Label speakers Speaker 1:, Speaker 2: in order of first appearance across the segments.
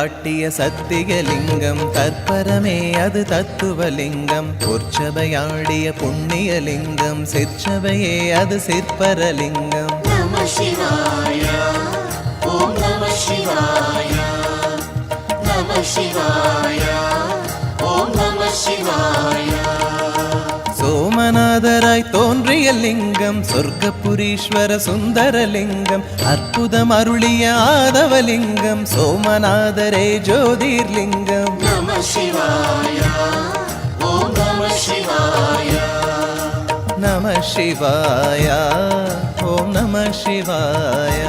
Speaker 1: காட்டிய சத்தியலிங்கம் தற்பரமே அது தத்துவலிங்கம் பொற்சபையாடிய புண்ணியலிங்கம் சிற்சபையே அது சிற்பரலிங்கம்
Speaker 2: நம சிவாய ஓம் நம சிவாய நம சிவாய ஓம் நம சிவாய
Speaker 1: சோமநாதராய் தோன்றிய லிங்கம் சொர்க்கபுரீஸ்வர சுந்தரலிங்கம் அற்புதம் அருளிய ஆதவலிங்கம் சோமநாதரே ஜோதிர்லிங்கம்
Speaker 2: நம சிவாய ஓம் நம சிவாய
Speaker 1: நம சிவாய ஓம் நம சிவாய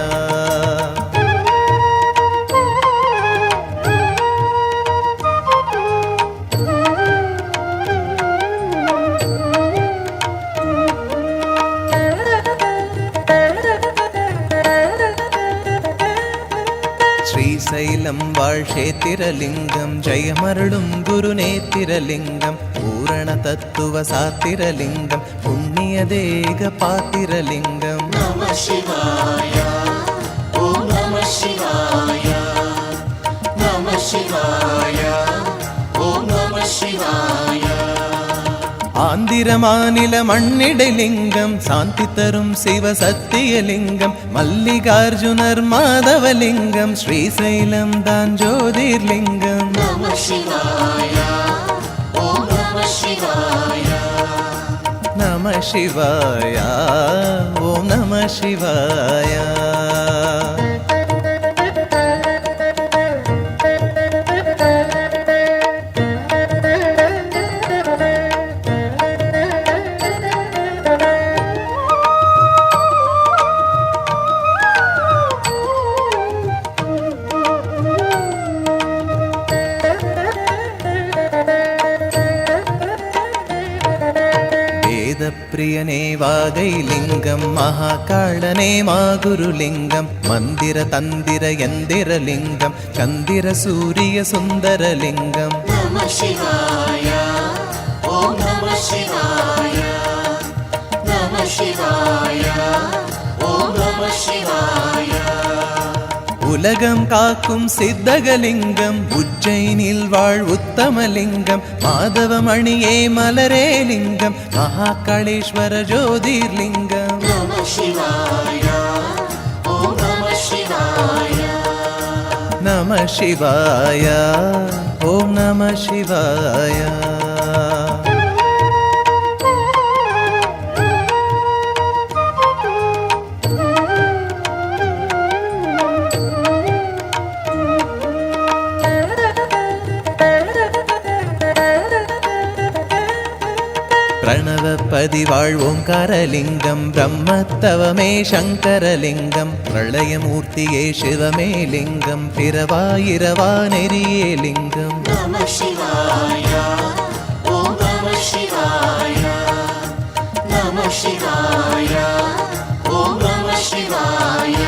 Speaker 1: ஸ்ரீசைலம் வாழ்ஷேத்திரலிங்கம் ஜெயமருளும் குருநேத்திரலிங்கம் பூரண தத்துவ சாத்திரலிங்கம் புண்ணிய தேக பாத்திரலிங்கம்
Speaker 2: நம சிவாய ஓம் நம சிவாய நம சிவாய ஓம் நம சிவாய
Speaker 1: ஆந்திர மாநில மண்ணிடலிங்கம் சாந்தி தரும் சிவ சத்தியலிங்கம் மல்லிகார்ஜுனர் மாதவலிங்கம் ஸ்ரீசைலம் தான் ஜோதிர்லிங்கம்
Speaker 2: நம சிவாய ஓம் நம சிவாய
Speaker 1: நம சிவாய ஓம் நம சிவாய பிரியனே வாகைலிங்கம் மகாகாளனே மாகுருலிங்கம் மந்திர தந்திர யந்திரலிங்கம் சந்திர சூரிய சுந்தரலிங்கம்
Speaker 2: நம சிவாய ஓம் நம சிவாய நம சிவாய ஓம் நம சிவாய
Speaker 1: உலகம் காக்கும் சித்தகலிங்கம் உஜ்ஜைனில் வாழ் உத்தமலிங்கம் மாதவமணியே மலரே லிங்கம் மகாகாளேஸ்வர ஜோதிர்லிங்கம்
Speaker 2: நம சிவாய ஓம் நம சிவாய
Speaker 1: நம சிவாய ஓம் நம சிவாய பிரணவப்பதி வாழ் ஓங்காரலிங்கம் பிரம்மத்தவமே சங்கரலிங்கம் பிரளயமூர்த்தியே சிவமே லிங்கம் பிறவாயிரவா நெறியே லிங்கம்
Speaker 2: நம சிவாய ஓம் நம சிவாய நம சிவாய ஓம் நம சிவாய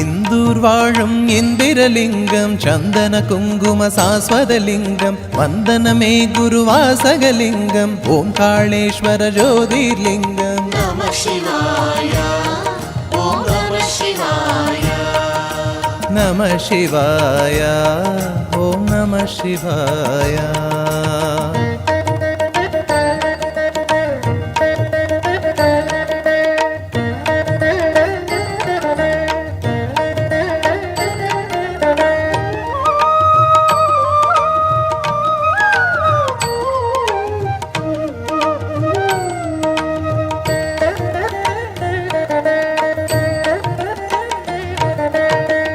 Speaker 1: இந்தூர் வாழும் இந்திரலிங்கம் சந்தன குங்கும சாஸ்வதலிங்கம் வந்தனமே குருவாசகலிங்கம் ஓம்காளேஸ்வர ஜோதிர்லிங்கம்
Speaker 2: நம சிவாய ஓம் நம சிவாய
Speaker 1: நம சிவாய ஓம் நம சிவாய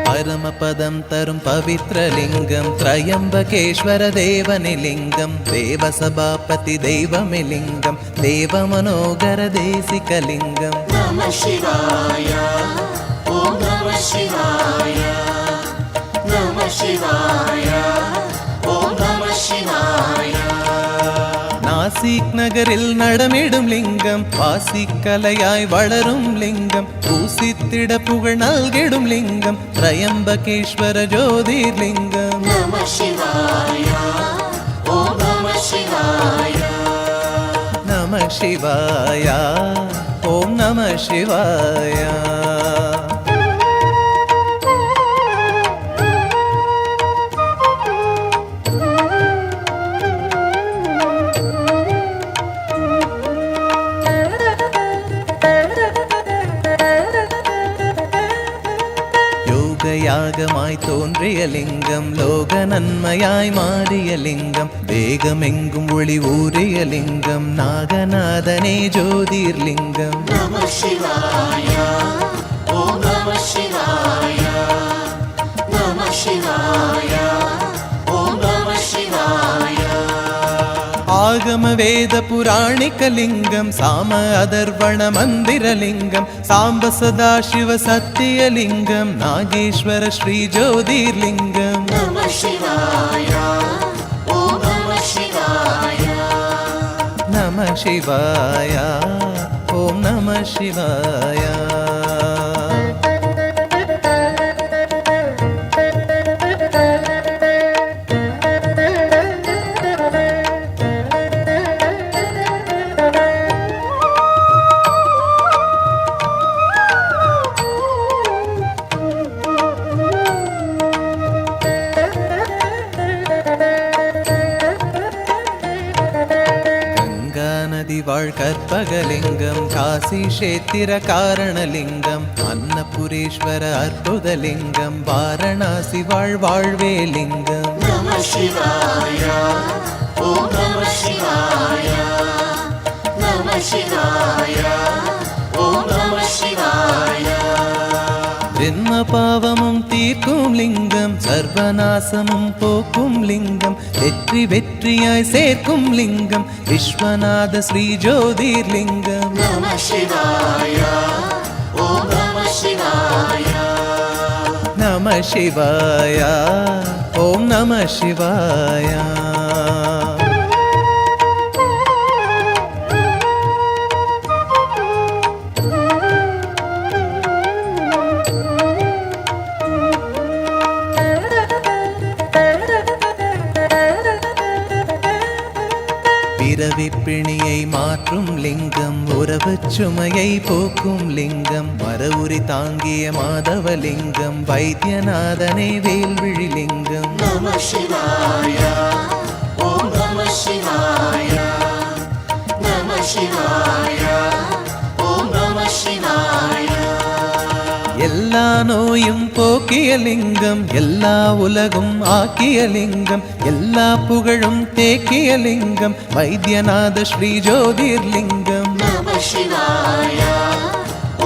Speaker 1: பரமபதம் தரும் பவித்ரலிங்கம் திரையம்பகேஸ்வர தேவனிலிங்கம் தேவசபாபதி தெய்வமிலிங்கம் தேவமனோகர தேசிகலிங்கம்
Speaker 2: நம சிவாய ஓம் நம சிவாய நம சிவாய ஓம் நம சிவாய
Speaker 1: நாசிக் நகரில் நடமிடும் லிங்கம் வாசிக்கலையாய் வளரும் லிங்கம் பூசித்திட புகழ் நல்கிடும் லிங்கம் திரையம்பகேஸ்வர ஜோதிர்லிங்கம்
Speaker 2: நம சிவாய ஓம் நம சிவாய
Speaker 1: நம சிவாய ஓம் நம சிவாய யாகமாய் தோன்றிய லிங்கம் லோக நன்மையாய் மாறிய லிங்கம் வேகமெங்கும் ஒளி ஊறிய லிங்கம் நாகநாதனே ஜோதிர்லிங்கம்
Speaker 2: நம சிவாய ஓம் நம சிவாய நம சிவாய ஓம் நம சிவாய
Speaker 1: ஆகம வேத புராணிக லிங்கம் சாம அதர்வண மந்திரலிங்கம் சாம்ப சதா சிவ சத்தியலிங்கம் நாகேஸ்வர ஸ்ரீ ஜோதிர்லிங்கம்
Speaker 2: நம சிவாய ஓம் நம சிவாய
Speaker 1: நம சிவாய ஓம் நம சிவாய நதி வாழ் கற்பகலிங்கம் காசி கஷேத்திர காரணலிங்கம் அன்னபுரீஸ்வர அற்புதலிங்கம் வாரணாசி வாழ் வாழ்வேலிங்கம்
Speaker 2: நம சிவாய ஓம் நம சிவாய நம சிவாய ஓம் நம சிவாய
Speaker 1: ஜென்ம பாவமும் தீர்க்கும் லிங்கம் சர்வநாசமும் போக்கும் லிங்கம் வெற்றி வெற்றியாய் சேர்க்கும் லிங்கம் விஸ்வநாத ஸ்ரீ ஜோதிர்லிங்கம்
Speaker 2: நம சிவாய ஓம் நம சிவாய
Speaker 1: நம சிவாய ஓம் நம சிவாய பிறவி பிணியை மாற்றும் லிங்கம் உறவு சுமையை போக்கும் லிங்கம் மரவுரி தாங்கிய மாதவலிங்கம் வைத்தியநாதனே வேல்விழி லிங்கம்
Speaker 2: நம சிவாய ஓம் நம சிவாய நம சிவாய ஓம் நம சிவாய
Speaker 1: எல்லா நோயும் போக்கிய லிங்கம் எல்லா உலகும் ஆக்கிய லிங்கம் எல்லா புகழும் தேக்கிய லிங்கம் வைத்தியநாத ஸ்ரீ ஜோதிர்லிங்கம்
Speaker 2: நம சிவாய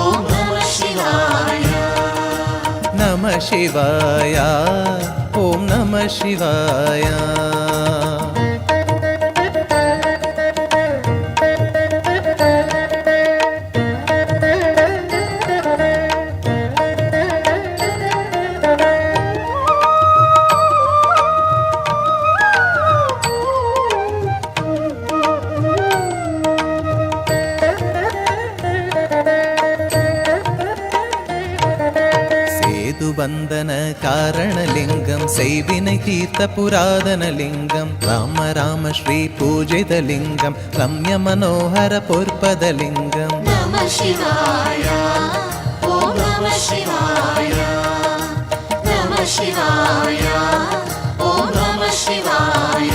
Speaker 2: ஓம் நம சிவாய
Speaker 1: நம சிவாய ஓம் நம சிவாய பந்தன காரணலிங்கம் செய்வினை தீர்த்த புராதனலிங்கம் ராம ராம ஸ்ரீ பூஜிதலிங்கம் ரம்ய மனோகர பொற்பதலிங்கம்
Speaker 2: நம சிவாய ஓம் நம சிவாய நம சிவாய ஓம் நம சிவாய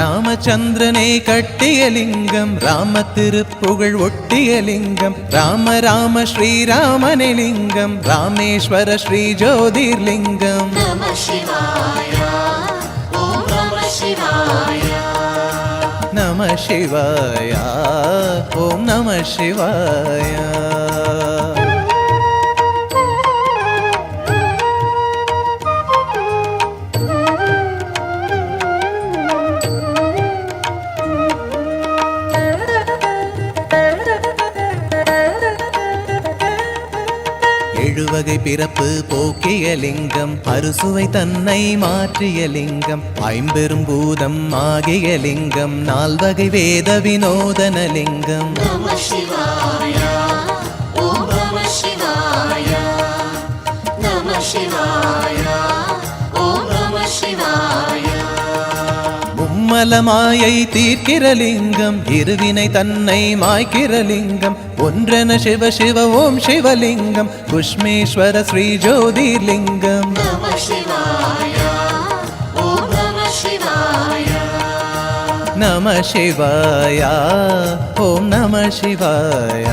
Speaker 1: ராமச்சந்திரனை கட்டிய லிங்கம் ராம திருப்புகழ் ஒட்டிய லிங்கம் ராம ராம ஸ்ரீராமனே லிங்கம் ராமேஸ்வர ஸ்ரீ ஜோதிர்லிங்கம்
Speaker 2: நம சிவாய ஓம் நம சிவாய
Speaker 1: நம சிவாய ஓம் நம சிவாய எழுவகை பிறப்பு போக்கிய லிங்கம் அறுசுவை தன்னை மாற்றிய லிங்கம் ஐம்பெரும் பூதம் ஆகிய லிங்கம் நால்வகை வேத வினோதன லிங்கம்
Speaker 2: நம சிவாய ஓம் நம சிவாய நம சிவாய ஓம் நம சிவாய
Speaker 1: மும்மலமாயை தீர்க்கிற லிங்கம் இருவினை தன்னை மாய்க்கிற லிங்கம் ஒன்றென சிவ சிவ ஓம் சிவலிங்கம் குஷ்மேஸ்வர ஸ்ரீ ஜோதிர்லிங்கம்
Speaker 2: நம சிவாய ஓம் நம சிவாய
Speaker 1: நம சிவாய ஓம் நம சிவாய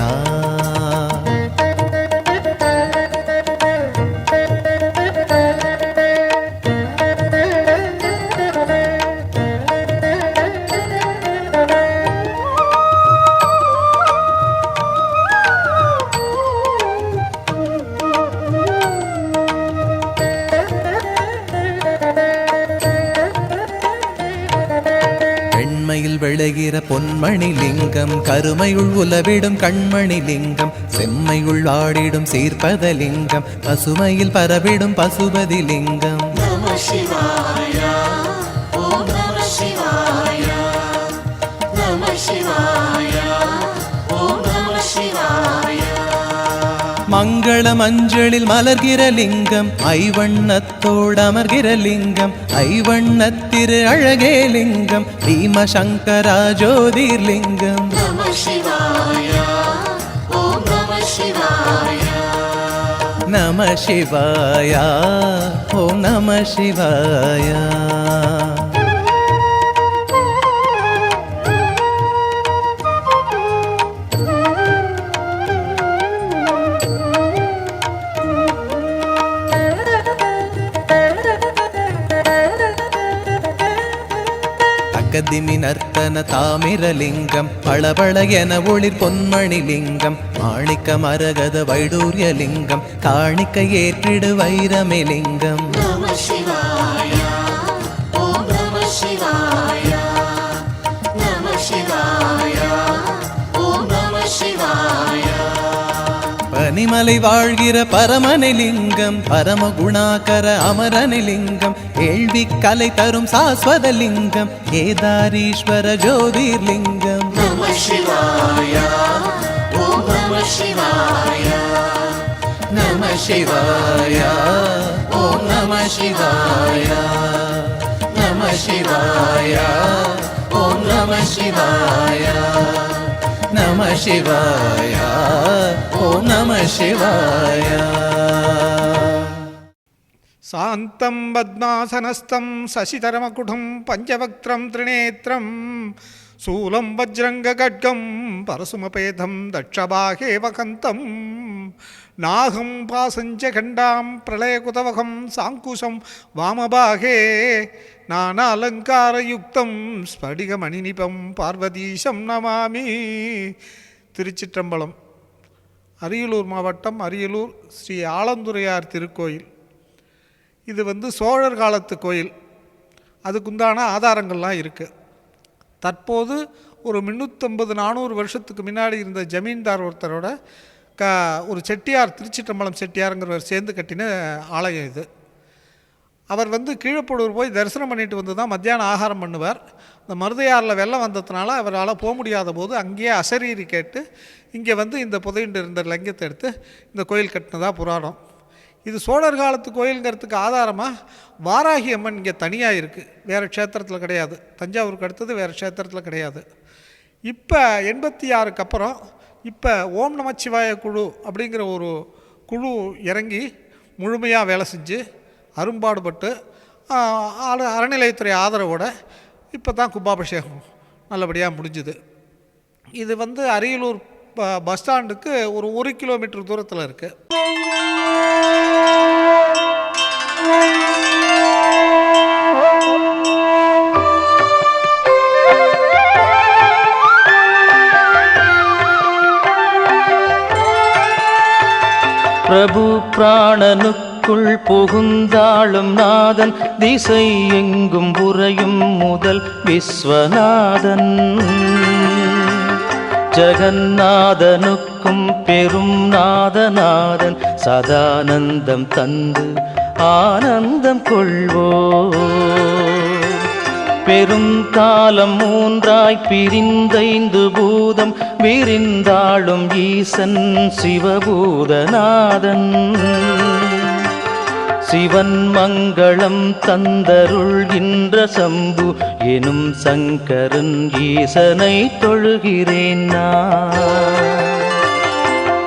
Speaker 1: விளைகிற பொன்மணி லிங்கம் கருமையுள் உலவிடும் கண்மணி லிங்கம் செம்மையுள் ஆடிடும் சீர்பத லிங்கம் பசுமையில் பரவிடும் பசுபதி லிங்கம்
Speaker 2: நம சிவாய ஓம் நம சிவாய நம சிவாய ஓம் நம சிவாய
Speaker 1: மங்கள மஞ்சளில் மலர்கிற லிங்கம் ஐவண்ணத்தோடு அமர்கிற லிங்கம் ஐவண்ணத்திரு அழகே லிங்கம் பீமசங்கரா ஜோதிர்லிங்கம்
Speaker 2: நம சிவாய ஓம் நம சிவாய
Speaker 1: நம சிவாய ஓம் நம சிவாய கதிமி நர்த்தன தாமிரலிங்கம் பளபள என ஒளிர் பொன்மணி லிங்கம் மாணிக்க மரகத வைடூரிய லிங்கம் காணிக்க ஏற்றிடு வைரமே லிங்கம்
Speaker 2: நம சிவாய ஓம் நம சிவாய நம சிவாய ஓம் நம சிவாய
Speaker 1: பனிமலை வாழ்கிற பரமனை லிங்கம் பரமகுணாகர அமரனை லிங்கம் கேள்வி கலை தரும் சாஸ்வத லிங்கம் கேதாரீஸ்வர ஜோதிர்லிங்கம்
Speaker 2: நம சிவாய ஓம் நம சிவாய
Speaker 1: நம சிவாய ஓம் நம சிவாய நம சிவாய ஓம் நம சிவாய நம சிவாய ஓம் நம சிவாய
Speaker 3: சாந்தம் பத்மாசனஸ்தம் சசிதரமகுடம் பஞ்சவக்திரம் திரிநேத்திரம் சூலம் வஜ்ரங்ககட்கம் பரசுமபேதம் தட்சபாகே வகந்தம் நாகம் பாசஞ்ச கண்டாம் பிரளயகுதவகம் சாங்குஷம் வாமபாகே நானாலங்காரயுக்தம் ஸ்படிகமணிநிபம் பார்வதீசம் நமாமி. திருச்சிற்றம்பலம். அரியலூர் மாவட்டம் அரியலூர் ஸ்ரீ ஆலந்துரையார் திருக்கோயில். இது சோழர் காலத்து கோயில். அதுக்குண்டான ஆதாரங்கள்லாம் இருக்குது. தற்போது ஒரு 350-400 வருஷத்துக்கு முன்னாடி இருந்த ஜமீன்தார் ஒருத்தரோட ஒரு செட்டியார், திருச்சிற்றம்பலம் செட்டியாருங்கிறவர் சேர்ந்து கட்டின ஆலயம் இது. அவர் கீழப்படூர் போய் தரிசனம் பண்ணிட்டு வந்து தான் மத்தியானம் ஆகாரம் பண்ணுவார். இந்த மருதையாறில் வெள்ளம் வந்ததுனால அவரால் போக முடியாத போது அங்கேயே அசரீரி கேட்டு இங்கே இந்த புதையுண்டு இருந்த லிங்கத்தை எடுத்து இந்த கோயில் கட்டினதாக புராணம். இது சோழர் காலத்து கோயிலுங்கிறதுக்கு ஆதாரமாக வாராகி அம்மன் இங்கே தனியாக இருக்குது, வேறு க்ஷேத்திரத்தில் கிடையாது. தஞ்சாவூருக்கு அடுத்தது வேறு க்ஷேத்திரத்தில் கிடையாது. இப்போ 86க்கு அப்புறம் இப்போ ஓம் நமச்சிவாய குழு அப்படிங்கிற ஒரு குழு இறங்கி முழுமையாக வேலை செஞ்சு அரும்பாடுபட்டு அறநிலையத்துறை ஆதரவோடு இப்போ தான் கும்பாபிஷேகம் நல்லபடியாக முடிஞ்சுது. இது அரியலூர் பஸ் ஸ்டாண்டுக்கு ஒரு 1 கிலோமீட்டர் தூரத்தில் இருக்குது.
Speaker 4: பிரபு பிராணனுக்குள் புகுந்தாளும் நாதன் திசை எங்கும் புரையும் முதல் விஸ்வநாதன் ஜகநாதனுக்கும் பெரும் நாதநாதன் சதானந்தம் தந்து ஆனந்தம் கொள்வோ. பெரும் காலம் 3ஆய் பிரிந்தைந்து பூதம் விரிந்தாளும் ஈசன் சிவபூதநாதன் சிவன் மங்களம் தந்தருள்கின்ற சம்பு எனும் சங்கரன் ஈசனை தொழுகிறேன் நான்.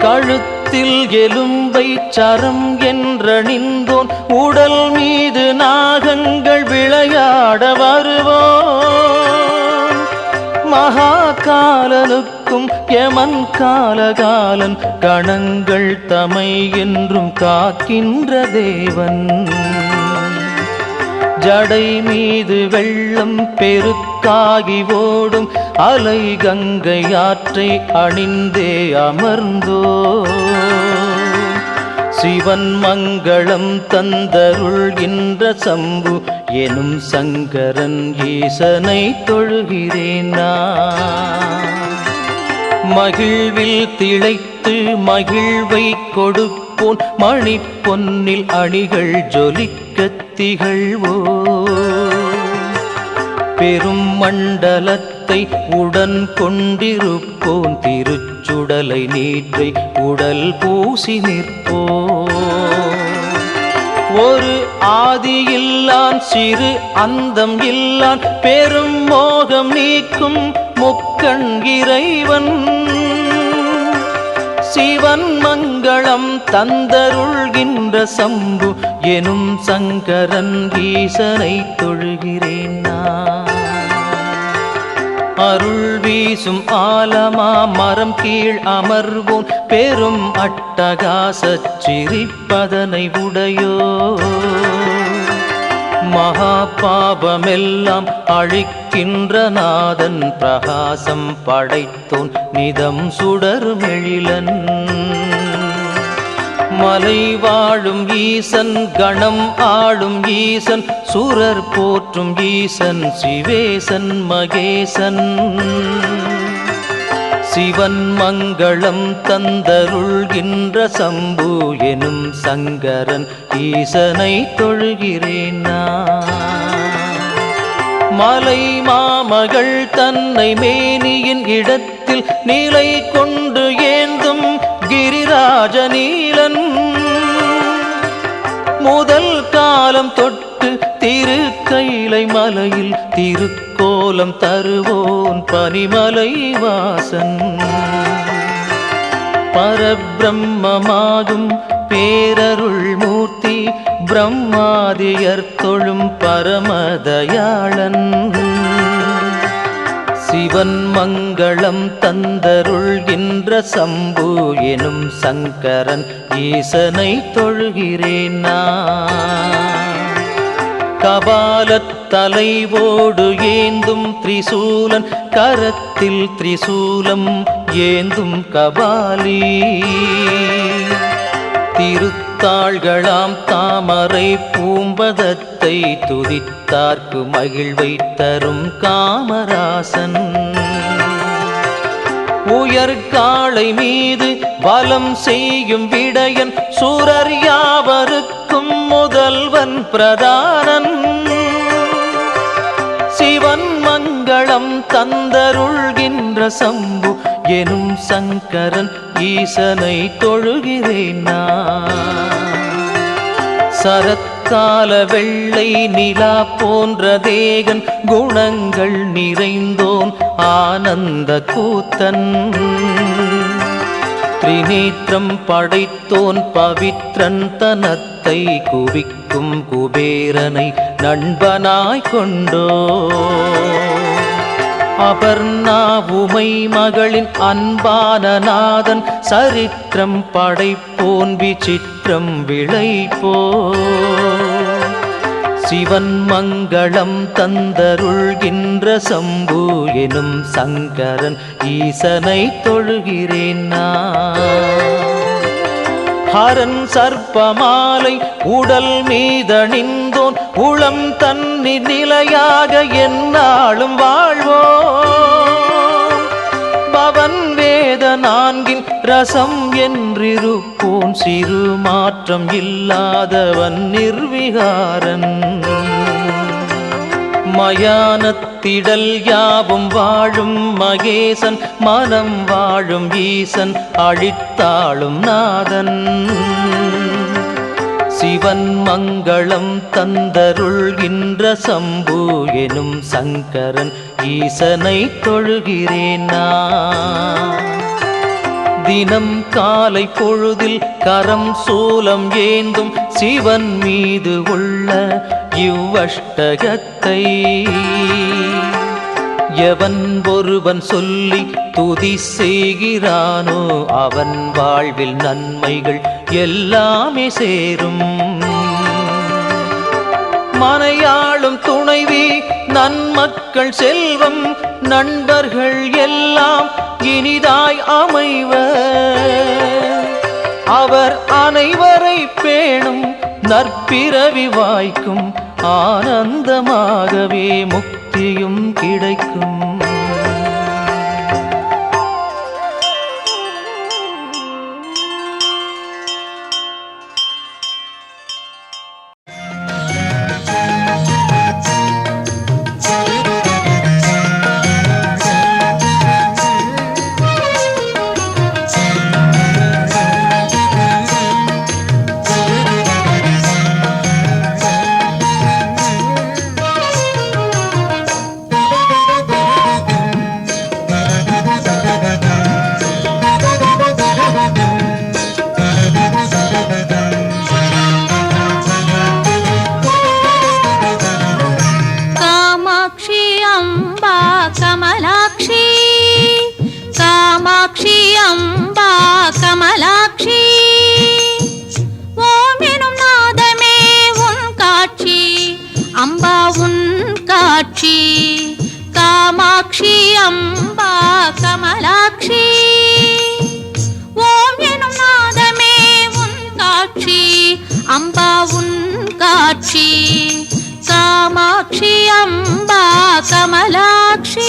Speaker 4: கழுத்தில் எலும்பை சரம் என்றணிந்தோன் உடல் மீது நாகங்கள் விளையாட வருவோன் மகாகாலனுக்கும் யமன் காலகாலன் கணங்கள் தமை என்றும் காக்கின்ற தேவன் ஜடை மீது வெள்ளம் பெருக்காகி ஓடும் அலை கங்கை ஆற்றை அணிந்தே அமர்ந்தோ சிவன் மங்களம் தந்தருள்கின்ற சம்பு எனும் சங்கரன் ஈசனை தொழுகிறேன் நான். மகிழ்வில் திளைத்து மகிழ்வை கொடுப்போன் மணி பொன்னில் அணிகள் ஜொலிக்கத் திகழ்வோ. பெரும் மண்டலத்தை உடன் கொண்டிருப்போன் திருச்சுடலை நீற்றை உடல் பூசி நிற்போ. ஒரு ஆதியில்லான் சிறு அந்தம் இல்லான் பெரும் மோகம் நீக்கும் முக்கண் இறைவன். சிவன் மங்களம் தந்தருள்கின்ற சம்பு எனும் சங்கரன் ஈசனை தொழுகிறேன் நான். அருள் வீசும் ஆலமா மரம் கீழ் அமர்வோம் பெரும் அட்டகாசச் சிரிப்பதனை உடையோ. மகா பாபமெல்லாம் அழிக்கின்ற நாதன் பிரகாசம் படைத்தோன் நிதம் சுடர்மெழிலன். மலை வாழும் ஈசன் கணம் ஆளும் ஈசன் சுரர் போற்றும் ஈசன் சிவேசன் மகேசன். சிவன் மங்களம் தந்தருள்கின்ற சம்பு எனும் சங்கரன் ஈசனை தொழுகிறேன் நான். மலை மாமகள் தன்னை மேனியின் இடத்தில் நிலை கொண்டு ஏந்தும் கிரிராஜ நீலன். முதல் காலம் தொட்டு திருக்கைலை மலையில் திருக்கோலம் தருவோன் பனிமலை வாசன். பரபிரம்மமாகும் பேரருள் மூர்த்தி பிரம்மாதியர் தொழும் பரமதயாளன். சிவன் மங்களம் தந்தருள்கின்ற சம்பு எனும் சங்கரன் ஈசனை தொழுகிறேன் நான். கபாலத் தலைவோடு ஏந்தும் திரிசூலன் கரத்தில் திரிசூலம் ஏந்தும் கபாலி. திருத்தாள்களாம் தாமரை பூம்பதத்தை துதித்தார்க்கு மகிழ்வை தரும் காமராசன். உயர்காளை மீது வலம் செய்யும் விடையன் சூரர் யாவருக்கும் முதல்வன் பிரதானன். சிவன் மங்களம் தந்தருள்கின்ற சம்பு எனும் சங்கரன் ஈசனை தொழுகிறேன் நான். சரத்கால வெள்ளை நிலா போன்ற தேகன் குணங்கள் நிறைந்தோன் ஆனந்த கூத்தன். திரிநேத்திரம் படைத்தோன் பவித்ரன் தனத்தை குவிக்கும் குபேரனை நண்பனாய் கொண்டோ. அபர்ணா உமை மகளின் அன்பான நாதன் சரித்திரம் படைப்போன் விசித்திரம் விளைப்போ. சிவன் மங்களம் தந்தருள்கின்ற சம்பு எனும் சங்கரன் ஈசனை தொழுகிறேன் நான். ஹரன் சர்ப்பமாலை உடல் மீதணிந்தோன் உளம் தன்னி நிலையாக எந்நாளும் வாழ்வோ. பவன் வேத நான்கின் ரசம் என்றிருப்போன் சிறு மாற்றம் இல்லாதவன் நிர்விகாரன். மயானத்திடல் யாவும் வாழும் மகேசன் மனம் வாழும் ஈசன் அழித்தாளும் நாதன். சிவன் மங்களம் தந்தருள்கின்ற சம்பு எனும் சங்கரன் ஈசனை தொழுகிறேன் நான். தினம் காலை பொழுதில் கரம் சூலம் ஏந்தும் சிவன் மீது உள்ள இவ்வஷ்டகத்தை எவன் ஒருவன் சொல்லி துதி செய்கிறானோ அவன் வாழ்வில் நன்மைகள் எல்லாமே சேரும். மனையாளும் துணைவி நன்மக்கள் செல்வம் நண்பர்கள் எல்லாம் இனிதாய் அமைவர். அவர் அனைவரை உன்னை பேணும் நற்பிறவி வாய்க்கும், ஆனந்தமாகவே முக்தியும் கிடைக்கும்.
Speaker 5: காமாட்சி அம்பா கமலாட்சி, ஓம் எனும் நாதமே உன் காட்சி, அம்பா உன் காட்சி, காமாட்சி அம்பா கமலாட்சி.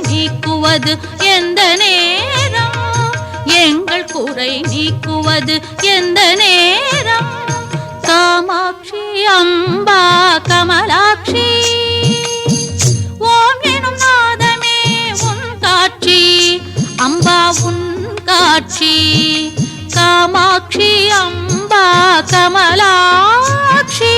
Speaker 5: நீக்குவது எந்த நேரம், எங்கள் குறை நீக்குவது எந்த நேரம், காமாட்சி அம்பா கமலாட்சி, ஓம் எனும் நாதமே உன் காட்சி, அம்பா உன் காட்சி, காமாட்சி அம்பா கமலாட்சி.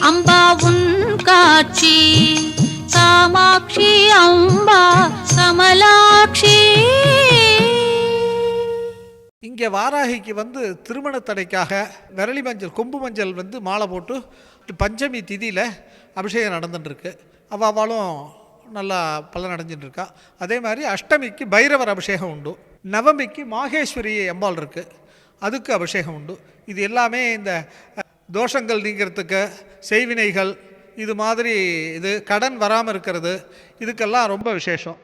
Speaker 5: அம்பா உன் காட்சி, காமாட்சி அம்பா கமலாட்சி.
Speaker 3: இங்கே வாராகிக்கு திருமண தடைக்காக விரலி மஞ்சள் கொம்பு மஞ்சள் மாலை போட்டு பஞ்சமி திதியில் அபிஷேகம் நடந்துட்டுருக்கு. அவளும் நல்லா பலன் அடைஞ்சிட்டுருக்கா. அதே மாதிரி அஷ்டமிக்கு பைரவர் அபிஷேகம் உண்டு. நவமிக்கு மாகேஸ்வரி அம்பாள் இருக்குது, அதுக்கு அபிஷேகம் உண்டு. இது எல்லாமே இந்த தோஷங்கள் நீங்கிறதுக்கு, செய்வினைகள், இது மாதிரி இது கடன் வராமல் இருக்கிறது, இதுக்கெல்லாம் ரொம்ப விசேஷம்.